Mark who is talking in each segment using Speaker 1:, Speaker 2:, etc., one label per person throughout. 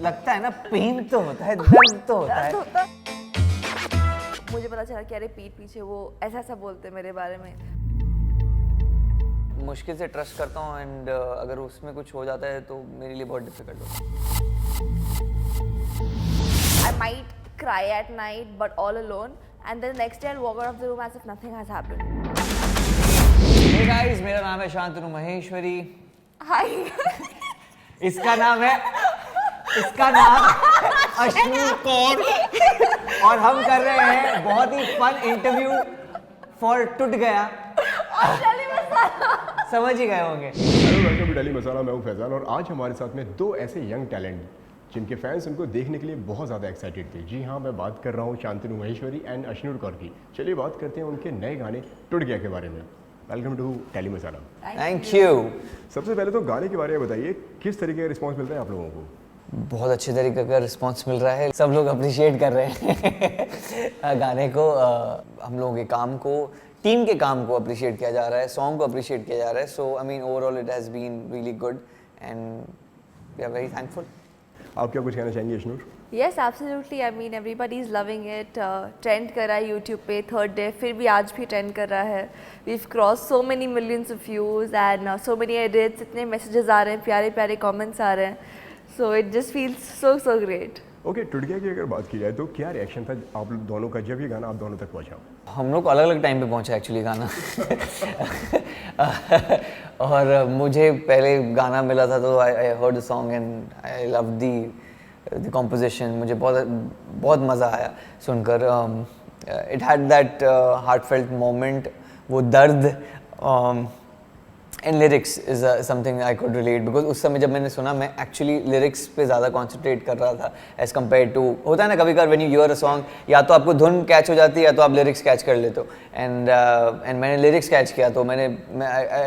Speaker 1: लगता है ना, पेन तो होता है, दर्द तो होता है।
Speaker 2: मुझे पता चला कि अरे पीठ पीछे वो ऐसा ऐसा बोलते मेरे बारे में।
Speaker 1: मुश्किल से ट्रस्ट करता हूँ एंड अगर उसमें कुछ हो जाता है तो मेरे लिए बहुत डिफिकल्ट होता है।
Speaker 2: I might cry at night but all alone and then the next day I'll walk out of the room as if nothing has happened.
Speaker 1: Hey guys, मेरा नाम है शांतनु महेश्वरी।
Speaker 2: Hi.
Speaker 1: इसका नाम अश्नूर कौर और हम कर रहे हैं बहुत ही फन इंटरव्यू फॉर टूट गया। समझ ही गए होंगे।
Speaker 3: हेलो, वेलकम टू डेली मसाला। मैं हूं फैजान और आज हमारे साथ में दो ऐसे यंग टैलेंट जिनके फैंस उनको देखने के लिए बहुत ज़्यादा एक्साइटेड थे। जी हाँ, मैं बात कर रहा हूँ शांतनु महेश्वरी एंड अश्नूर कौर की। चलिए बात करते हैं उनके नए गाने टूट गया के बारे में। Welcome to daily masala.
Speaker 1: Thank you.
Speaker 3: सबसे पहले तो गाने के बारे में बताइए, किस तरीके का रिस्पॉन्स मिलता है आप लोगों को?
Speaker 1: बहुत अच्छे तरीके का रिस्पांस मिल रहा है, सब लोग अप्रिशिएट कर रहे हैं गाने को, हम लोगों के काम को, टीम के काम को अप्रिशिएट किया जा रहा है, सॉन्ग को अप्रिशिएट किया जा रहा है। So I mean overall it has been really good and we are very thankful.
Speaker 3: आप क्या कुछ कहना चाहेंगे Ashnoor?
Speaker 2: Yes, absolutely. I mean, everybody is loving it. Trend कर रहा है YouTube पे third day, फिर भी आज भी trend कर रहा है. We've crossed so many millions of views and so many edits. इतने messages आ रहे हैं, प्यारे प्यारे comments आ रहे हैं. So it just feels so great.
Speaker 3: Okay, टूट गया की अगर बात की जाए तो क्या रिएक्शन था आप दोनों का जब ये गाना आप दोनों तक पहुंचा?
Speaker 1: हम लोग अलग अलग टाइम पे पहुंचा एक्चुअली गाना और मुझे पहले गाना मिला था तो I heard the song and I love the composition. मुझे बहुत मज़ा आया सुनकर। It had that heartfelt moment, वो दर्द and lyrics is something I could relate because उस समय जब मैंने सुना मैं एक्चुअली लिरिक्स पे ज़्यादा कॉन्सेंट्रेट कर रहा था एज़ कम्पेयर टू, होता है ना कभी कभार when you here a song या तो आपको धुन कैच हो जाती है या तो आप लिरिक्स कैच कर लेते हो एंड मैंने लिरिक्स कैच किया तो I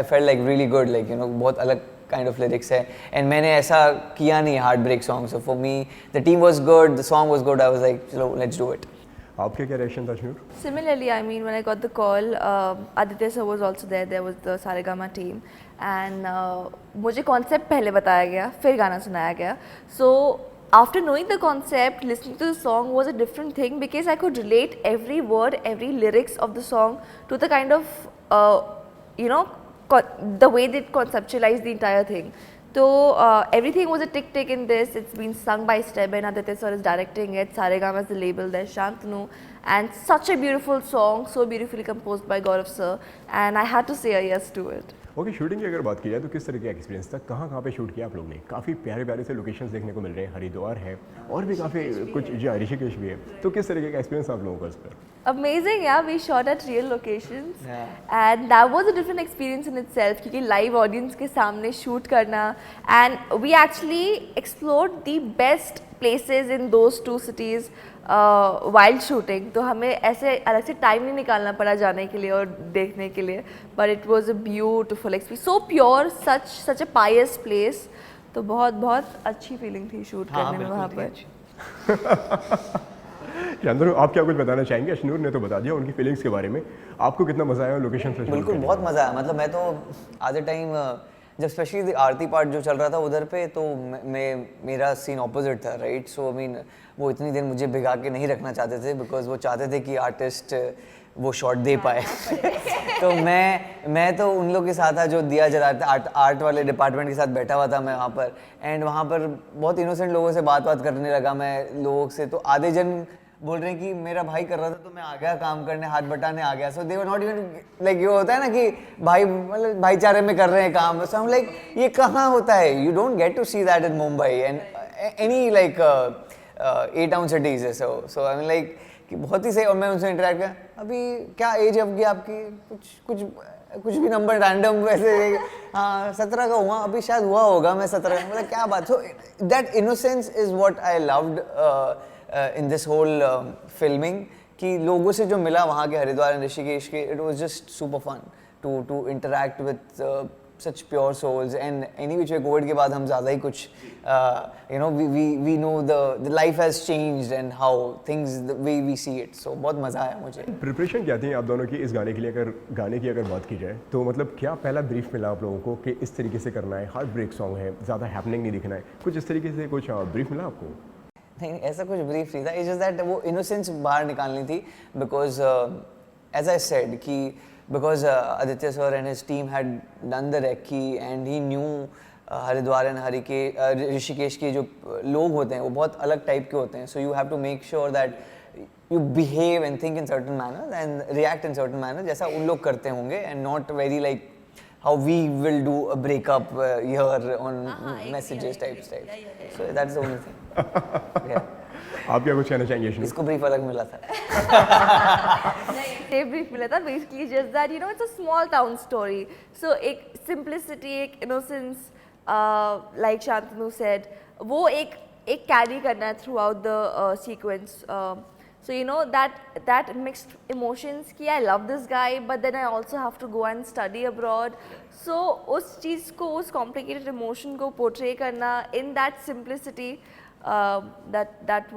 Speaker 1: felt like really good, like you know बहुत अलग काइंड ऑफ लिरिक्स है एंड मैंने ऐसा किया नहीं heartbreak song. So for me the team was good, the song was good, I was like चलो लेट्स डू इट।
Speaker 3: आपके क्या रिएक्शन था Ashnoor?
Speaker 2: Similarly, I mean, when I got the call, Aditya sir was also there. There was the Saregama team, and मुझे concept पहले बताया गया, फिर गाना सुनाया गया. So after knowing the concept, listening to the song was a different thing because I could relate every word, every lyrics of the song to the kind of the way they conceptualized the entire thing. So everything was a tick in this. It's been sung by Steben. Aditya sir is directing it. Saregama is the label. There's Shantanu, and such a beautiful song, so beautifully composed by Gaurav sir. And I had to say a yes to it.
Speaker 3: Okay, shooting की अगर बात की जाए तो किस तरह का experience था? कहाँ पे शूट किया आप लोग ने? काफ़ी प्यारे से लोकेशंस देखने को मिल रहे हैं, हरिद्वार है और भी काफ़ी कुछ, जी ऋषिकेश भी है। तो किस तरीके का एक्सपीरियंस आप लोगों का इस पर?
Speaker 2: Amazing, yeah. We shot at real locations, and that was a different experience in itself. क्योंकि live audience के सामने shoot करना, and we actually explored the best places in those two cities while shooting. तो हमें ऐसे अलग से time नहीं निकालना पड़ा जाने के लिए और देखने के लिए. But it was a beautiful experience, so pure, such a pious place. तो बहुत अच्छी feeling थी shoot करने में वहाँ पर.
Speaker 3: शांतनु, आप क्या कुछ बताना चाहेंगे? अश्नूर ने तो बता दिया उनकी फीलिंग्स के बारे में, आपको कितना मजा आया लोकेशन पे?
Speaker 1: बिल्कुल बहुत मज़ा आया। मतलब मैं तो आधे टाइम जब स्पेशली आरती पार्ट जो चल रहा था उधर पे तो मेरा सीन ऑपोजिट था, राइट? सो आई मीन वो इतनी देर मुझे भिगा के नहीं रखना चाहते थे बिकॉज वो चाहते थे कि आर्टिस्ट वो शॉट दे पाए तो मैं तो उन लोग के साथ था जो दिया जला था, आर्ट वाले डिपार्टमेंट के साथ बैठा हुआ था मैं वहाँ पर एंड वहाँ पर बहुत इनोसेंट लोगों से बात करने लगा मैं लोगों से। तो आधे जन बोल रहे हैं कि मेरा भाई कर रहा था तो मैं आ गया काम करने, हाथ बटाने आ गया। सो दे वर नॉट इवन लाइक, ये होता है ना कि भाई मतलब भाईचारे में कर रहे हैं काम। सो हम लाइक ये कहाँ होता है? You don't get to see that in Mumbai and any like a town cities. So I mean like कि बहुत ही सही। और मैं उनसे इंटरेक्ट किया, अभी क्या एज है आपकी? कुछ भी नंबर रैंडम वैसे, हाँ 17 का हुआ, अभी शायद हुआ होगा मैं 17, मतलब क्या बात। So that innocence is what I loved in this whole filming, कि लोगों से जो मिला वहाँ के हरिद्वार एंड ऋषिकेश के, it was just super fun to interact with such pure souls, and any which way covid के बाद हम ज़्यादा ही कुछ you know we know the life has changed and how things the way we see it, so बहुत मज़ा आया मुझे।
Speaker 3: Preparation क्या थी आप दोनों की इस गाने के लिए? अगर गाने की अगर बात की जाए तो मतलब क्या पहला ब्रीफ मिला आप लोगों को कि इस तरीके से करना है, हार्ट ब्रेक सॉन्ग है, ज़्यादा हैपनिंग नहीं दिखना है, कुछ इस तरीके से कुछ ब्रीफ मिला आपको?
Speaker 1: नहीं ऐसा कुछ ब्रीफ नहीं था, इट्स जस्ट दैट वो इनोसेंस बाहर निकालनी थी, बिकॉज एज आई सेड कि because Aditya sir and his team had done the recce and he new Haridwar and Rishikesh के जो लोग होते हैं वो बहुत अलग टाइप के होते हैं, so you have to make sure that you behave and think in certain manner and react in certain manner जैसा उन लोग करते होंगे, and not very like how we will do a breakup here on messages type style. So that's the only thing. Yeah.
Speaker 3: आप क्या कुछ कहना चाहेंगे अश्विनी?
Speaker 1: इसको brief अलग मिला था।
Speaker 2: नहीं सेम ब्रीफ मिला था, basically just that you know it's a small town story, so एक सिंप्लिसिटी, एक इनोसेंस, लाइक शांतनु सेड, वो एक कैरी करना है through out the sequence, so you know that mixed emotions कि I love this guy but then I also have to go and study abroad, so उस चीज़ को, उस complicated emotion को portray करना in that simplicity, that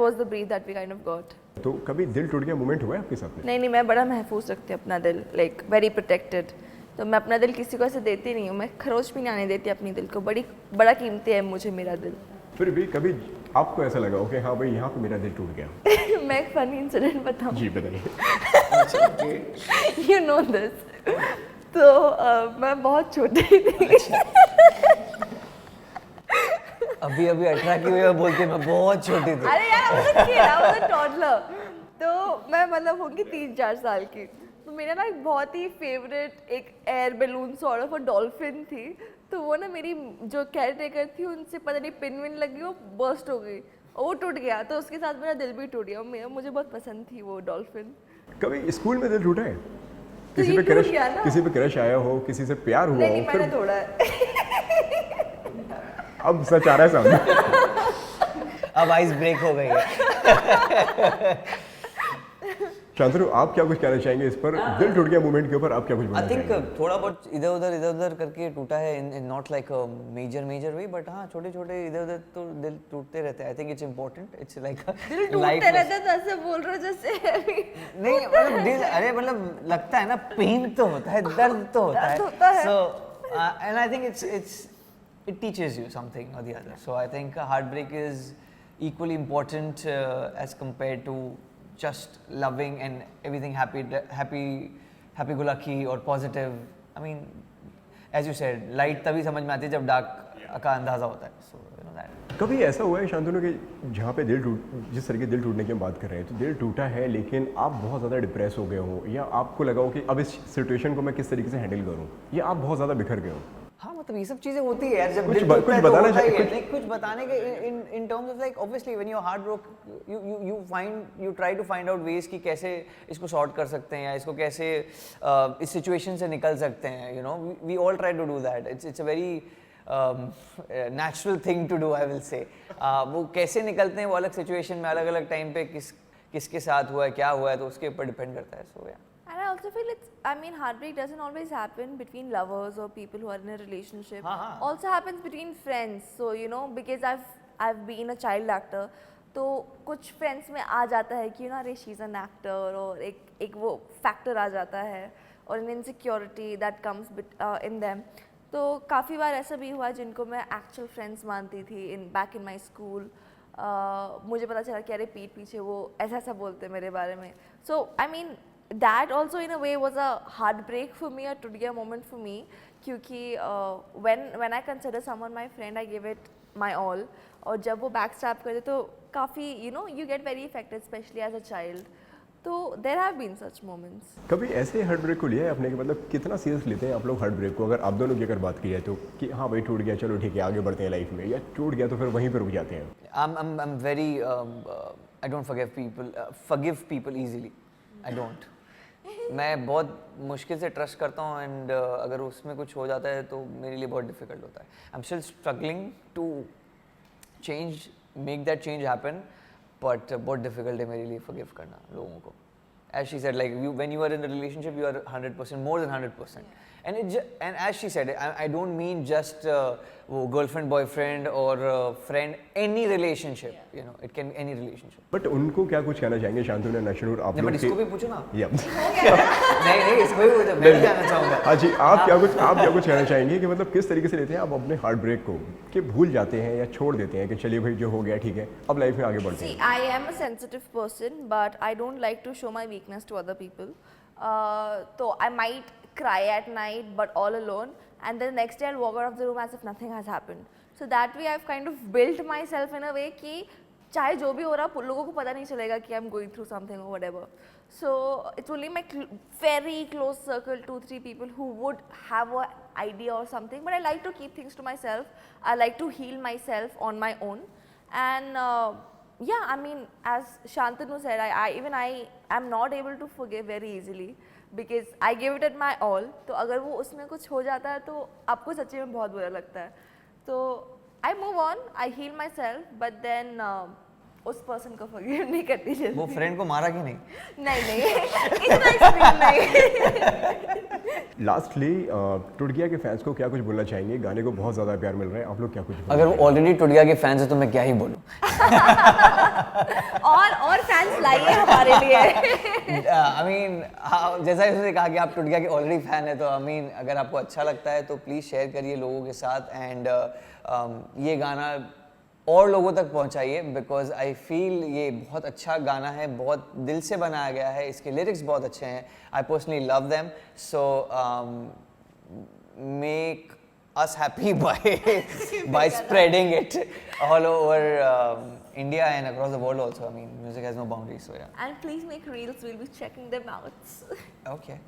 Speaker 2: was the brief that we kind of got.
Speaker 3: तो कभी दिल टूट गया मोमेंट हुआ है आपके साथ में?
Speaker 2: नहीं मैं बड़ा महफूज रखती हूँ अपना दिल, like very protected, तो मैं अपना दिल किसी को ऐसे देती नहीं हूँ, मैं खरोच भी नहीं आने देती अपनी दिल को, बड़ा कीमती है मुझे मेरा दिल।
Speaker 3: फिर भी कभी आपको ऐसा लगा कि हाँ भाई यहाँ पे मेरा दिल टूट गया?
Speaker 2: मैं एक फनी इंसिडेंट बताऊँ?
Speaker 3: जी बताइए।
Speaker 2: You know this. तो मैं बहुत छोटी थी।
Speaker 1: अभी 18 की हुई और बोलती मैं बहुत छोटी थी।
Speaker 2: अरे यार I was a toddler. तो मैं मतलब होंगी 3-4 साल की, तो मेरा ना एक बहुत ही फेवरेट एक air balloon sort of a dolphin थी, तो वो ना मेरी जो केयर टेकर थी उनसे पता नहीं पिन विन लगी, वो बर्स्ट हो गई और वो टूट गया, तो उसके साथ मेरा दिल भी टूट गया। मुझे बहुत पसंद थी वो डॉल्फिन।
Speaker 3: कभी स्कूल में दिल टूटा है?
Speaker 2: तो ये टूट गया ना?
Speaker 3: किसी पे क्रश आया हो, किसी से प्यार हुआ
Speaker 2: नहीं,
Speaker 3: हो?
Speaker 2: मैंने तोड़ा है।
Speaker 3: अब सच आ रहा है सामने।
Speaker 1: अब आइस ब्रेक हो गई है।
Speaker 3: शांतनु आप क्या कुछ कहना चाहेंगे इस पर, दिल टूट गया मूवमेंट के ऊपर आप क्या कुछ बोलना
Speaker 1: आई थिंक
Speaker 3: चाहेंगे?
Speaker 1: थोड़ा बहुत इधर उधर करके टूटा है, in not like a major way, but हाँ छोटे इधर उधर तो दिल टूटते रहते हैं। I think it's important, it's like
Speaker 2: दिल टूटते रहते तो ऐसे बोल रहे हो जैसे
Speaker 1: नहीं मतलब दिल, अरे मतलब लगता है ना, पेन तो होता है, दर्द तो होता है, so and I think it's it teaches you something or the other, so I think heartbreak is equally important as compared to just loving and everything happy go lucky or positive. I mean, as you said, light तभी समझ में आती है जब dark का अंदाजा होता है, so you know that.
Speaker 3: कभी ऐसा हुआ है शांतनु कि जहाँ पे जिस तरीके दिल टूटने की हम बात कर रहे हैं, तो दिल टूटा है लेकिन आप बहुत ज़्यादा डिप्रेस हो गए हो, या आपको लगा हो कि अब इस सिचुएशन को मैं किस तरीके से हैंडल करूँ, या आप बहुत ज़्यादा बिखर गए हो?
Speaker 1: हाँ मतलब ये सब चीजें होती है यार, जब
Speaker 3: कुछ
Speaker 1: दिल टूटता है तो
Speaker 3: बताना
Speaker 1: होता ही है।
Speaker 3: चाहिए,
Speaker 1: नहीं कुछ बताने के in terms of like obviously when you're heartbroken you try to find out ways कि कैसे इसको सॉर्ट कर सकते हैं या इसको कैसे इस सिचुएशन से निकल सकते हैं, you know we all try to do that. It's a very natural thing to do, I will say. वो कैसे निकलते हैं वो अलग सिचुएशन में अलग अलग टाइम पे किसके साथ हुआ है, क्या हुआ है, तो उसके ऊपर डिपेंड करता है, so yeah.
Speaker 2: And I also feel heartbreak doesn't always happen between lovers or people who are in a relationship. Also happens between friends. So you know, because I've been a child actor, तो कुछ friends में आ जाता है कि अरे she is an actor, और एक वो फैक्टर आ जाता है और an insecurity that comes in them. तो काफ़ी बार ऐसा भी हुआ जिनको मैं एक्चुअल फ्रेंड्स मानती थी बैक इन माई स्कूल, मुझे पता चला कि अरे पीठ पीछे वो ऐसा बोलते मेरे बारे में। So I mean that also in a way was a heartbreak for me, a टूट moment for me, क्योंकि when I consider someone my friend I give it my all, और जब वो backstab करते तो काफ़ी you know you get very affected especially as a child, तो there have been such moments.
Speaker 3: कभी ऐसे हार्ट ब्रेक को लिया है आपने, कि मतलब कितना सीरियस लेते हैं आप लोग हार्ट ब्रेक को, अगर आप दोनों की अगर बात की जाए तो, कि हाँ भाई टूट गया चलो ठीक है आगे बढ़ते हैं लाइफ में, या टूट गया तो फिर वहीं पर रुक जाते हैं?
Speaker 1: I'm very I don't forgive people easily. I don't. मैं बहुत मुश्किल से ट्रस्ट करता हूँ, एंड अगर उसमें कुछ हो जाता है तो मेरे लिए बहुत डिफिकल्ट होता है. I am still struggling to make that change happen, but बहुत डिफिकल्ट है मेरे लिए फॉरगिव करना लोगों को. as she said, like when you are in a relationship, you are 100%, more than 100%. And as she said, I don't mean just girlfriend, boyfriend or friend, any relationship. You know, it can any relationship.
Speaker 3: But उनको क्या कुछ कहना चाहेंगे शांतनु और अश्नुर आप
Speaker 1: नहीं,
Speaker 3: लोग
Speaker 1: but इसको भी पूछो ना।
Speaker 3: या
Speaker 1: नहीं, इसको भी पूछो, मैं भी जानना चाहूँगा।
Speaker 3: हाँ जी, आप क्या कुछ कहना चाहेंगे कि मतलब किस तरीके से लेते हैं आप अपने हार्ट ब्रेक को, कि भूल जाते हैं या छोड़ देते हैं कि चलिए भाई जो हो गया ठीक है, अब लाइफ में आगे बढ़ते
Speaker 2: See,
Speaker 3: हैं।
Speaker 2: I am a sensitive person, but I don't like to show my weakness to other people. So I might cry at night, but all alone, and then the next day I'll walk out of the room as if nothing has happened. So that way I've kind of built myself in a way कि चाहे जो भी हो रहा लोगों को पता नहीं चलेगा कि I'm going through something or whatever. So it's only my very close circle, 2-3 people who would have an idea or something. But I like to keep things to myself. I like to heal myself on my own. And yeah, I mean, as Shantanu said, I am not able to forgive very easily because I give it at my all. तो अगर वो उसमें कुछ हो जाता है तो आपको सच्ची में बहुत बुरा लगता है. तो I move on, I heal myself, but then उस पर्सन को forgive नहीं करती जल्दी.
Speaker 1: वो फ्रेंड को मारा कि नहीं?
Speaker 2: नहीं इतना एक्सट्रीम नहीं.
Speaker 3: लास्टली टूट गया के फैंस को क्या कुछ बोलना चाहेंगे? गाने को बहुत ज़्यादा प्यार मिल रहा है, आप लोग क्या कुछ बोलना
Speaker 1: अगर वो ऑलरेडी टूट गया के फैंस है तो मैं क्या ही बोलूँ?
Speaker 2: और फैंस लाइए हमारे लिए.
Speaker 1: I mean, जैसा उसने कहा कि आप टूट गया के ऑलरेडी फैन है, तो I mean, अगर आपको अच्छा लगता है तो प्लीज़ शेयर करिए लोगों के साथ एंड ये गाना और लोगों तक पहुंचाइए बिकॉज आई फील ये बहुत अच्छा गाना है, बहुत दिल से बनाया गया है, इसके लिरिक्स बहुत अच्छे हैं. I personally love them. So make us happy by spreading it all over India and across the world also. I mean, music has no boundaries, so yeah.
Speaker 2: And please make reels, we'll be checking them out.
Speaker 1: Okay.